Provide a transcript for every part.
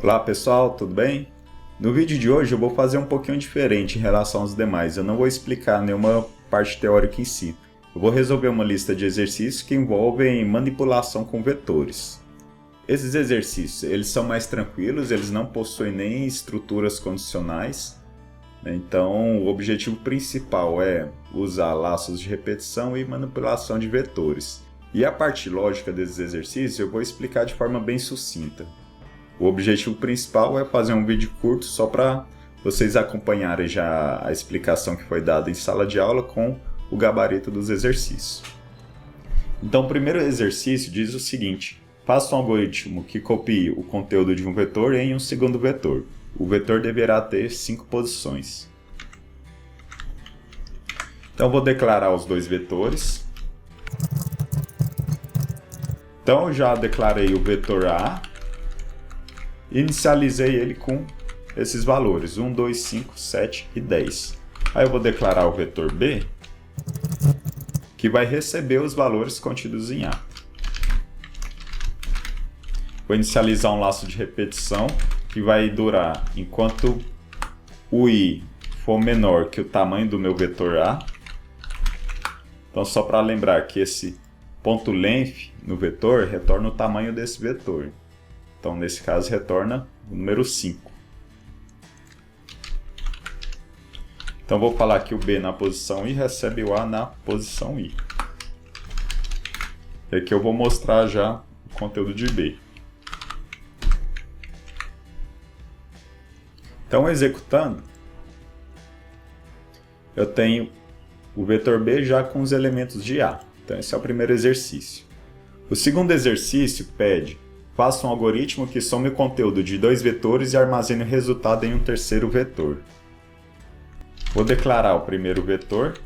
Olá pessoal, tudo bem? No vídeo de hoje eu vou fazer um pouquinho diferente em relação aos demais. Eu não vou explicar nenhuma parte teórica em si. Eu vou resolver uma lista de exercícios que envolvem manipulação com vetores. Esses exercícios eles são mais tranquilos, eles não possuem nem estruturas condicionais. Então o objetivo principal é usar laços de repetição e manipulação de vetores. E a parte lógica desses exercícios eu vou explicar de forma bem sucinta. O objetivo principal é fazer um vídeo curto só para vocês acompanharem já a explicação que foi dada em sala de aula com o gabarito dos exercícios. Então o primeiro exercício diz o seguinte: faça um algoritmo que copie o conteúdo de um vetor em um segundo vetor. O vetor deverá ter 5 posições. Então eu vou declarar os dois vetores. Então eu já declarei o vetor A. Inicializei ele com esses valores, 1, 2, 5, 7 e 10. Aí eu vou declarar o vetor B, que vai receber os valores contidos em A. Vou inicializar um laço de repetição, que vai durar enquanto o I for menor que o tamanho do meu vetor A. Então só para lembrar que esse ponto length no vetor retorna o tamanho desse vetor. Então, nesse caso, retorna o número 5. Então, vou falar que o B na posição I recebe o A na posição I. E aqui eu vou mostrar já o conteúdo de B. Então, executando, eu tenho o vetor B já com os elementos de A. Então, esse é o primeiro exercício. O segundo exercício pede: faça um algoritmo que some o conteúdo de dois vetores e armazene o resultado em um terceiro vetor. Vou declarar o primeiro vetor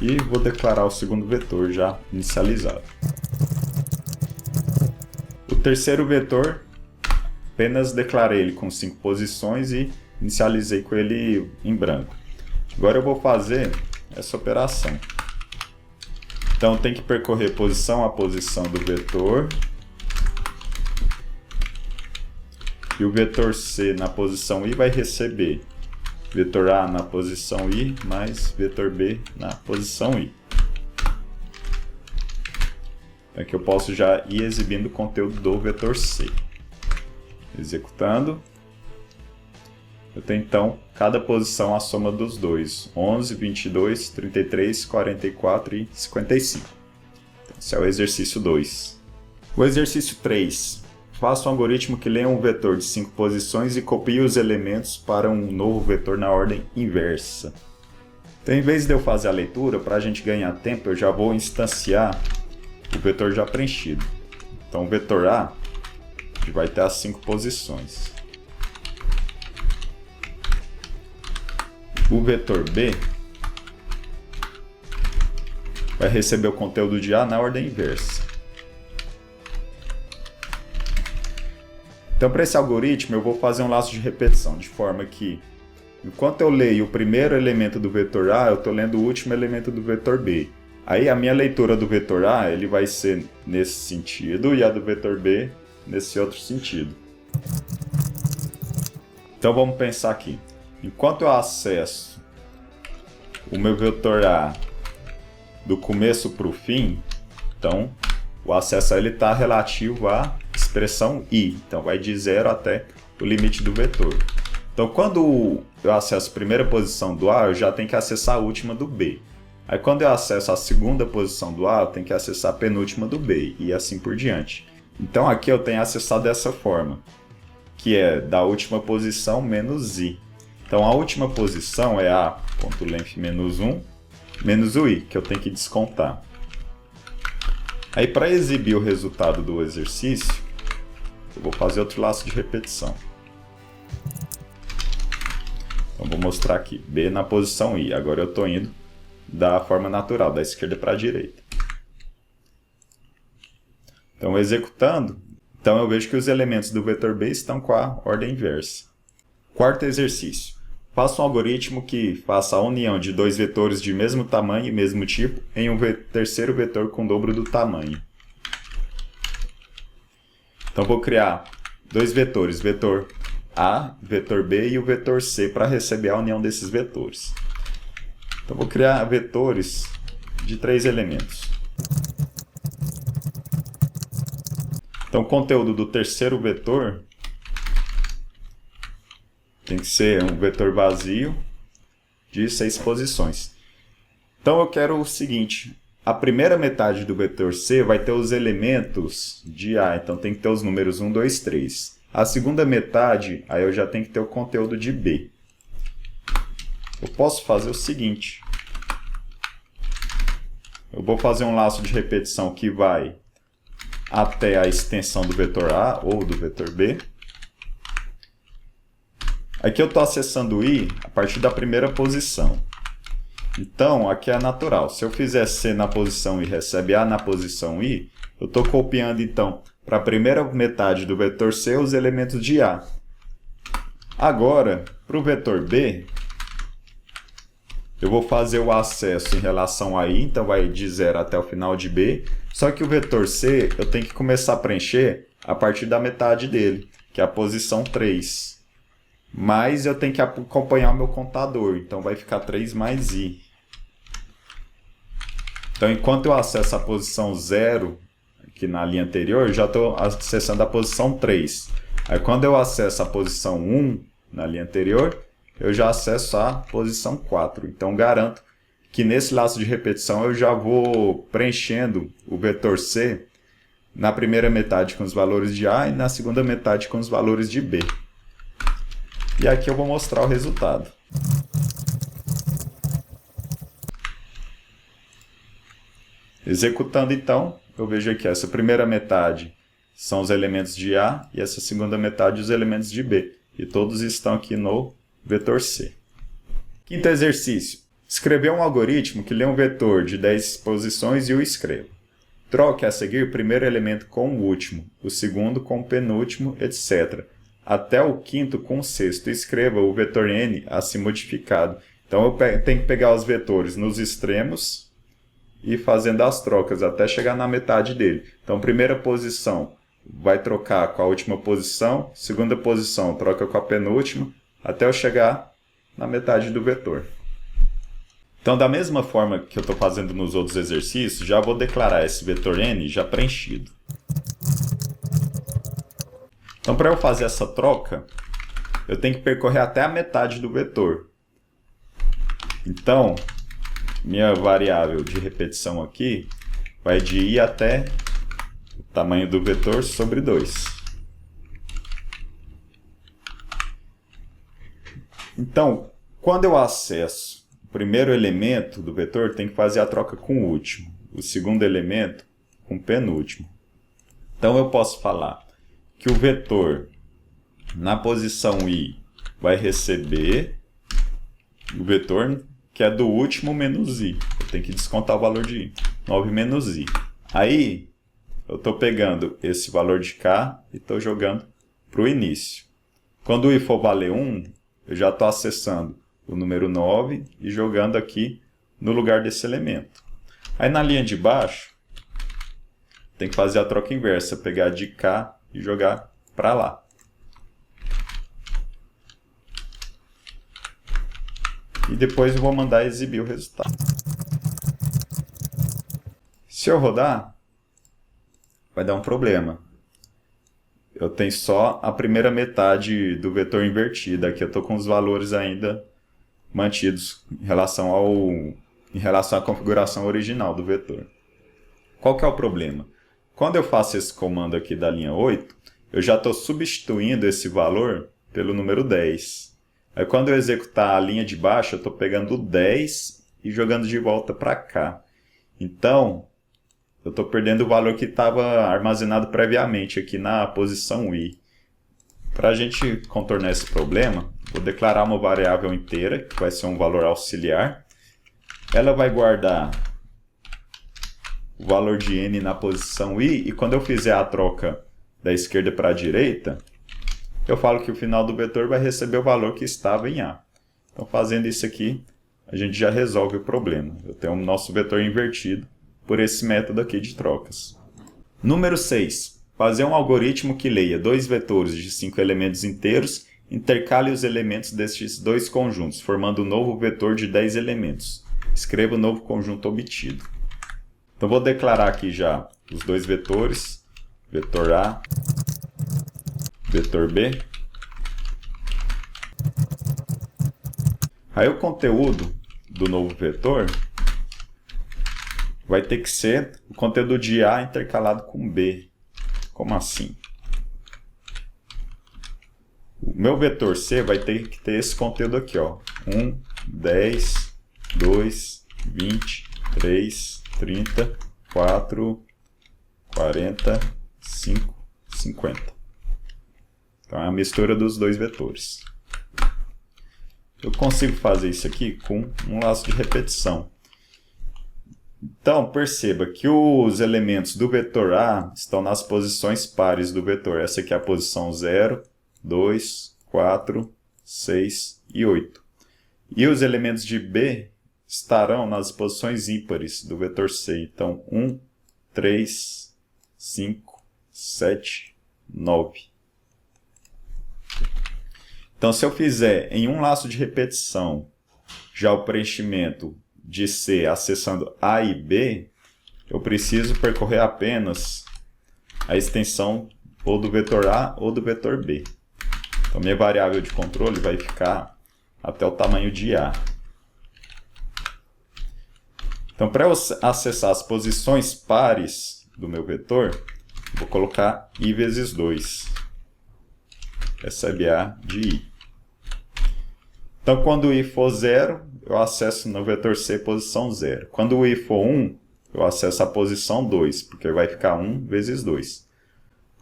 e vou declarar o segundo vetor já inicializado. O terceiro vetor, apenas declarei ele com 5 posições e inicializei com ele em branco. Agora eu vou fazer essa operação. Então tem que percorrer posição a posição do vetor. E o vetor C na posição I vai receber vetor A na posição I mais vetor B na posição I. Então aqui eu posso já ir exibindo o conteúdo do vetor C. Executando. Eu tenho então cada posição a soma dos dois, 11, 22, 33, 44 e 55. Esse é o exercício 2. O exercício 3. Faça um algoritmo que leia um vetor de 5 posições e copie os elementos para um novo vetor na ordem inversa. Então, em vez de eu fazer a leitura, para a gente ganhar tempo, eu já vou instanciar o vetor já preenchido. Então, o vetor A vai ter as 5 posições. O vetor B vai receber o conteúdo de A na ordem inversa. Então, para esse algoritmo, eu vou fazer um laço de repetição, de forma que, enquanto eu leio o primeiro elemento do vetor A, eu estou lendo o último elemento do vetor B. Aí, a minha leitura do vetor A ele vai ser nesse sentido e a do vetor B nesse outro sentido. Então, vamos pensar aqui. Enquanto eu acesso o meu vetor A do começo para o fim, então o acesso a ele está relativo à expressão I. Então vai de 0 até o limite do vetor. Então quando eu acesso a primeira posição do A, eu já tenho que acessar a última do B. Aí quando eu acesso a segunda posição do A, eu tenho que acessar a penúltima do B e assim por diante. Então aqui eu tenho acessado dessa forma, que é da última posição menos I. Então a última posição é A.length menos 1 menos o I, que eu tenho que descontar. Aí para exibir o resultado do exercício, eu vou fazer outro laço de repetição. Então vou mostrar aqui, B na posição I. Agora eu estou indo da forma natural, da esquerda para a direita. Então executando, então eu vejo que os elementos do vetor B estão com a ordem inversa. Quarto exercício. Faça um algoritmo que faça a união de dois vetores de mesmo tamanho e mesmo tipo em um terceiro vetor com o dobro do tamanho. Então vou criar dois vetores, vetor A, vetor B e o vetor C para receber a união desses vetores. Então vou criar vetores de 3 elementos. Então o conteúdo do terceiro vetor tem que ser um vetor vazio de 6 posições. Então eu quero o seguinte, a primeira metade do vetor C vai ter os elementos de A, então tem que ter os números 1, 2, 3. A segunda metade, aí eu já tenho que ter o conteúdo de B. Eu posso fazer o seguinte, eu vou fazer um laço de repetição que vai até a extensão do vetor A ou do vetor B. Aqui eu estou acessando o I a partir da primeira posição. Então, aqui é natural. Se eu fizer C na posição I e recebe A na posição I, eu estou copiando, então, para a primeira metade do vetor C os elementos de A. Agora, para o vetor B, eu vou fazer o acesso em relação a I, então vai de 0 até o final de B. Só que o vetor C, eu tenho que começar a preencher a partir da metade dele, que é a posição 3. Mas eu tenho que acompanhar o meu contador, então vai ficar 3 mais I. Então, enquanto eu acesso a posição 0, aqui na linha anterior, eu já estou acessando a posição 3. Aí, quando eu acesso a posição 1, na linha anterior, eu já acesso a posição 4. Então, garanto que nesse laço de repetição eu já vou preenchendo o vetor C na primeira metade com os valores de A e na segunda metade com os valores de B. E aqui eu vou mostrar o resultado. Executando então, eu vejo aqui essa primeira metade são os elementos de A e essa segunda metade os elementos de B. E todos estão aqui no vetor C. Quinto exercício. Escrever um algoritmo que lê um vetor de 10 posições e o escreva. Troque a seguir o primeiro elemento com o último, o segundo com o penúltimo, etc. Até o quinto com o sexto. Escreva o vetor N assim modificado. Então eu tenho que pegar os vetores nos extremos e fazendo as trocas até chegar na metade dele. Então, primeira posição vai trocar com a última posição, segunda posição troca com a penúltima, até eu chegar na metade do vetor. Então, da mesma forma que eu estou fazendo nos outros exercícios, já vou declarar esse vetor N já preenchido. Então, para eu fazer essa troca, eu tenho que percorrer até a metade do vetor. Então, minha variável de repetição aqui vai de I até o tamanho do vetor sobre 2. Então, quando eu acesso o primeiro elemento do vetor, tem que fazer a troca com o último. O segundo elemento com o penúltimo. Então, eu posso falar que o vetor na posição I vai receber o vetor que é do último menos I. Eu tenho que descontar o valor de I. 9 menos I. Aí, eu estou pegando esse valor de K e estou jogando para o início. Quando o I for valer 1, eu já estou acessando o número 9 e jogando aqui no lugar desse elemento. Aí, na linha de baixo, tem que fazer a troca inversa. Pegar de K e jogar para lá. E depois eu vou mandar exibir o resultado. Se eu rodar, vai dar um problema. Eu tenho só a primeira metade do vetor invertida. Aqui eu estou com os valores ainda mantidos em relação à configuração original do vetor. Qual que é o problema? Quando eu faço esse comando aqui da linha 8, eu já estou substituindo esse valor pelo número 10. Aí quando eu executar a linha de baixo, eu estou pegando o 10 e jogando de volta para cá. Então, eu estou perdendo o valor que estava armazenado previamente aqui na posição I. Para a gente contornar esse problema, vou declarar uma variável inteira, que vai ser um valor auxiliar. Ela vai guardar o valor de N na posição I, e quando eu fizer a troca da esquerda para a direita, eu falo que o final do vetor vai receber o valor que estava em A. Então, fazendo isso aqui, a gente já resolve o problema. Eu tenho o nosso vetor invertido por esse método aqui de trocas. Número 6. fazer um algoritmo que leia dois vetores de 5 elementos inteiros, intercale os elementos destes dois conjuntos, formando um novo vetor de 10 elementos. Escreva o novo conjunto obtido. Então vou declarar aqui já os dois vetores, vetor A, vetor B. Aí o conteúdo do novo vetor vai ter que ser o conteúdo de A intercalado com B. Como assim? O meu vetor C vai ter que ter esse conteúdo aqui, ó. 1, 10, 2, 20, 3, 30, 4, 40, 5, 50. Então é a mistura dos dois vetores. Eu consigo fazer isso aqui com um laço de repetição. Então, perceba que os elementos do vetor A estão nas posições pares do vetor. Essa aqui é a posição 0, 2, 4, 6 e 8. E os elementos de B estarão nas posições ímpares do vetor C. Então, 1, 3, 5, 7, 9. Então, se eu fizer em um laço de repetição já o preenchimento de C acessando A e B, eu preciso percorrer apenas a extensão ou do vetor A ou do vetor B. Então, minha variável de controle vai ficar até o tamanho de A. Então, para eu acessar as posições pares do meu vetor, vou colocar I vezes 2. Recebe A de I. Então, quando o I for 0, eu acesso no vetor C posição 0. Quando o I for 1, eu acesso a posição 2, porque vai ficar 1 vezes 2.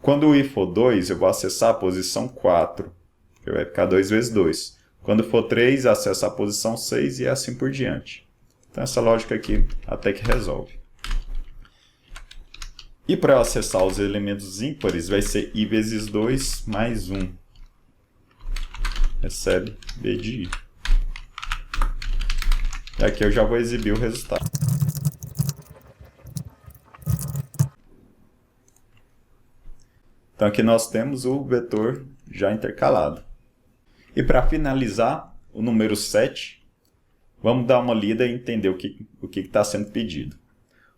Quando o I for 2, eu vou acessar a posição 4, porque vai ficar 2 vezes 2. Quando for 3, acesso a posição 6 e assim por diante. Então, essa lógica aqui até que resolve. E para eu acessar os elementos ímpares, vai ser I vezes 2 mais 1. Recebe B de I. E aqui eu já vou exibir o resultado. Então aqui nós temos o vetor já intercalado. E para finalizar, o número 7, vamos dar uma lida e entender o que está sendo pedido.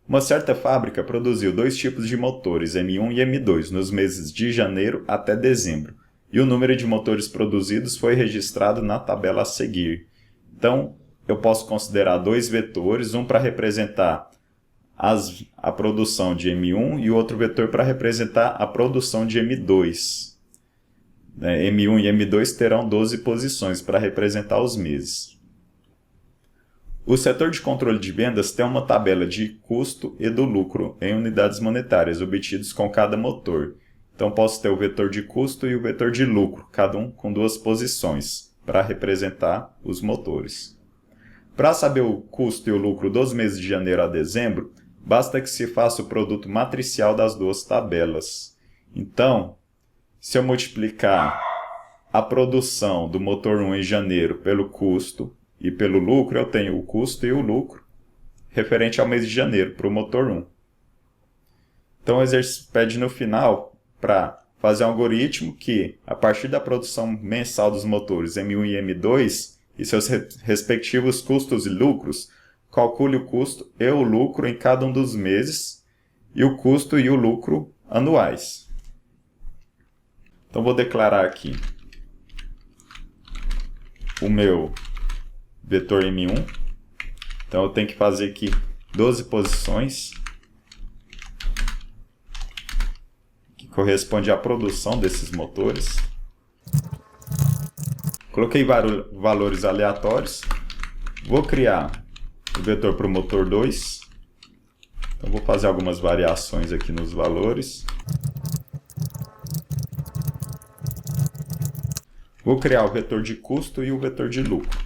Uma certa fábrica produziu dois tipos de motores, M1 e M2, nos meses de janeiro até dezembro. E o número de motores produzidos foi registrado na tabela a seguir. Então, eu posso considerar dois vetores, um para representar a produção de M1 e o outro vetor para representar a produção de M2. M1 e M2 terão 12 posições para representar os meses. O setor de controle de vendas tem uma tabela de custo e do lucro em unidades monetárias obtidos com cada motor. Então, posso ter o vetor de custo e o vetor de lucro, cada um com duas posições, para representar os motores. Para saber o custo e o lucro dos meses de janeiro a dezembro, basta que se faça o produto matricial das duas tabelas. Então, se eu multiplicar a produção do motor 1 em janeiro pelo custo e pelo lucro, eu tenho o custo e o lucro referente ao mês de janeiro, para o motor 1. Então, o exercício pede no final para fazer um algoritmo que, a partir da produção mensal dos motores M1 e M2 e seus respectivos custos e lucros, calcule o custo e o lucro em cada um dos meses e o custo e o lucro anuais. Então, vou declarar aqui o meu vetor M1. Então, eu tenho que fazer aqui 12 posições, que corresponde à produção desses motores. Coloquei valores aleatórios. Vou criar o vetor para o motor 2. Então, vou fazer algumas variações aqui nos valores. Vou criar o vetor de custo e o vetor de lucro.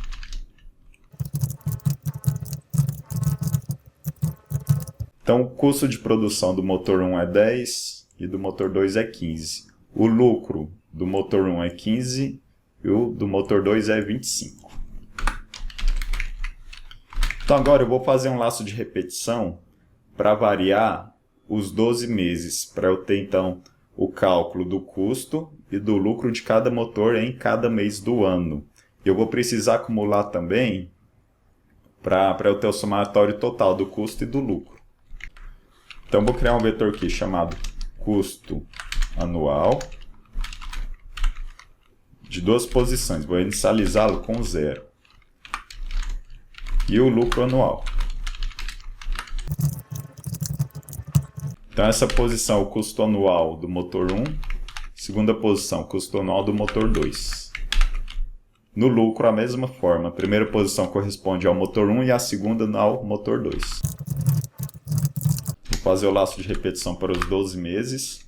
Então, o custo de produção do motor 1 é 10 e do motor 2 é 15. O lucro do motor 1 é 15 e o do motor 2 é 25. Então, agora eu vou fazer um laço de repetição para variar os 12 meses, para eu ter, então, o cálculo do custo e do lucro de cada motor em cada mês do ano. Eu vou precisar acumular também para eu ter o somatório total do custo e do lucro. Então, vou criar um vetor aqui chamado custo anual de duas posições. Vou inicializá-lo com 0. E o lucro anual. Então, essa posição é o custo anual do motor 1. Segunda posição, custo anual do motor 2. No lucro, a mesma forma. A primeira posição corresponde ao motor 1 e a segunda ao motor 2. Vou fazer o laço de repetição para os 12 meses.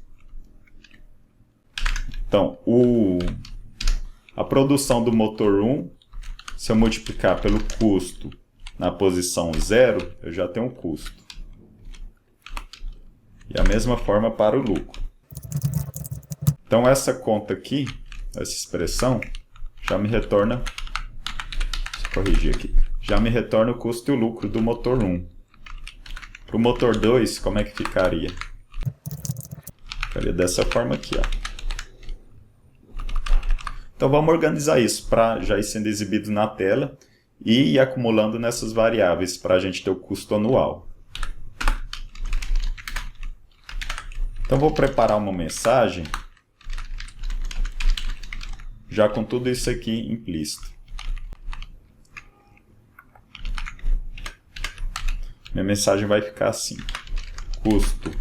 Então, a produção do motor 1, se eu multiplicar pelo custo na posição 0, eu já tenho um custo. E a mesma forma para o lucro. Então, essa conta aqui, essa expressão, já me retorna, deixa eu corrigir aqui, já me retorna o custo e o lucro do motor 1. Para o motor 2, como é que ficaria? Ficaria dessa forma aqui, ó. Então vamos organizar isso para já ir sendo exibido na tela e ir acumulando nessas variáveis para a gente ter o custo anual. Então vou preparar uma mensagem já com tudo isso aqui implícito. Minha mensagem vai ficar assim: custo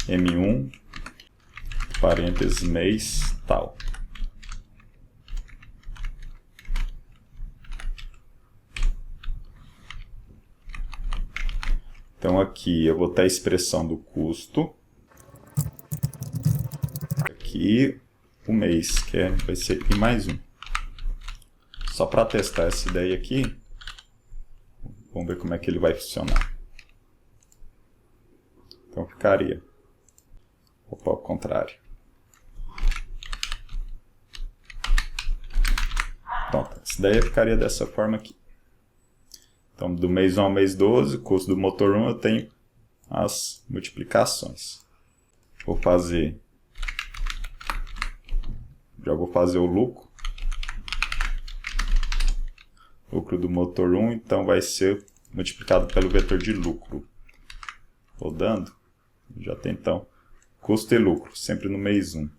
M1, parênteses, mês, tal. Então aqui eu vou ter a expressão do custo. Aqui o mês, que vai ser I mais 1. Só para testar essa ideia aqui, vamos ver como é que ele vai funcionar. Então ficaria, opa, ao contrário. Pronto, essa ideia ficaria dessa forma aqui. Então, do mês 1 ao mês 12, custo do motor 1, eu tenho as multiplicações. Já vou fazer o lucro. Lucro do motor 1, então vai ser multiplicado pelo vetor de lucro. Rodando, já tem então custo e lucro, sempre no mês 1.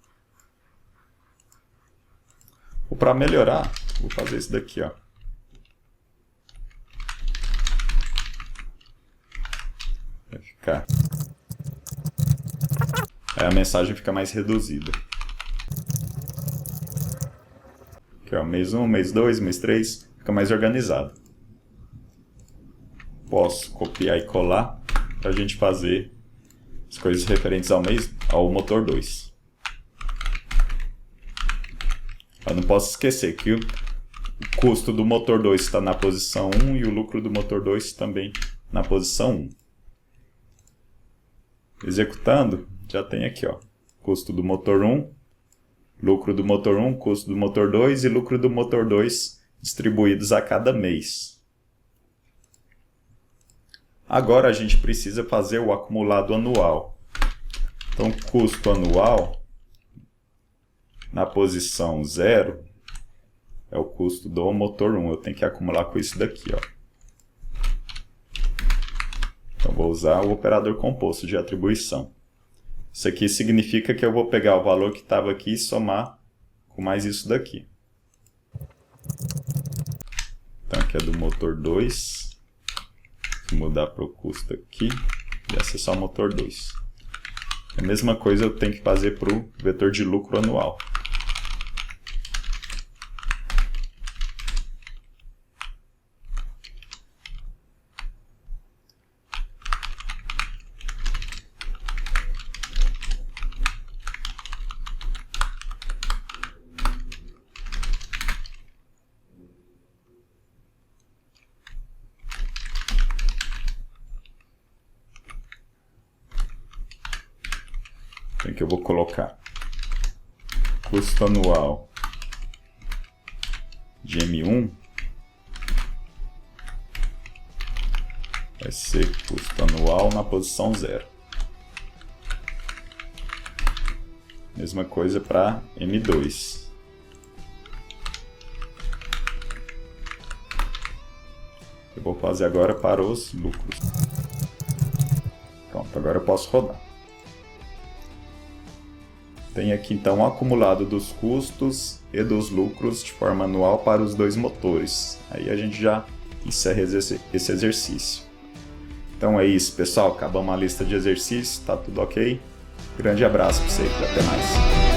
Para melhorar, vou fazer isso daqui, ó. Vai ficar. Aí a mensagem fica mais reduzida. Aqui, ó, mês 1, mês 2, mês 3, fica mais organizado. Posso copiar e colar para a gente fazer as coisas referentes ao motor 2. Eu não posso esquecer que o custo do motor 2 está na posição 1 e o lucro do motor 2 também na posição 1. Executando, já tem aqui, ó, custo do motor 1, lucro do motor 1, custo do motor 2 e lucro do motor 2 distribuídos a cada mês. Agora a gente precisa fazer o acumulado anual. Então, custo anual, na posição 0, é o custo do motor 1. Eu tenho que acumular com isso daqui, ó. Então, vou usar o operador composto de atribuição. Isso aqui significa que eu vou pegar o valor que estava aqui e somar com mais isso daqui. Então, aqui é do motor 2. Vou mudar para o custo aqui e acessar o motor 2. A mesma coisa eu tenho que fazer para o vetor de lucro anual. Então aqui eu vou colocar custo anual de M1 vai ser custo anual na posição 0. Mesma coisa para M2. Eu vou fazer agora para os lucros. Pronto, agora eu posso rodar. Tem aqui então o acumulado dos custos e dos lucros de forma anual para os dois motores. Aí a gente já encerra esse exercício. Então é isso, pessoal. Acabamos a lista de exercícios, tá tudo ok? Grande abraço para vocês, até mais.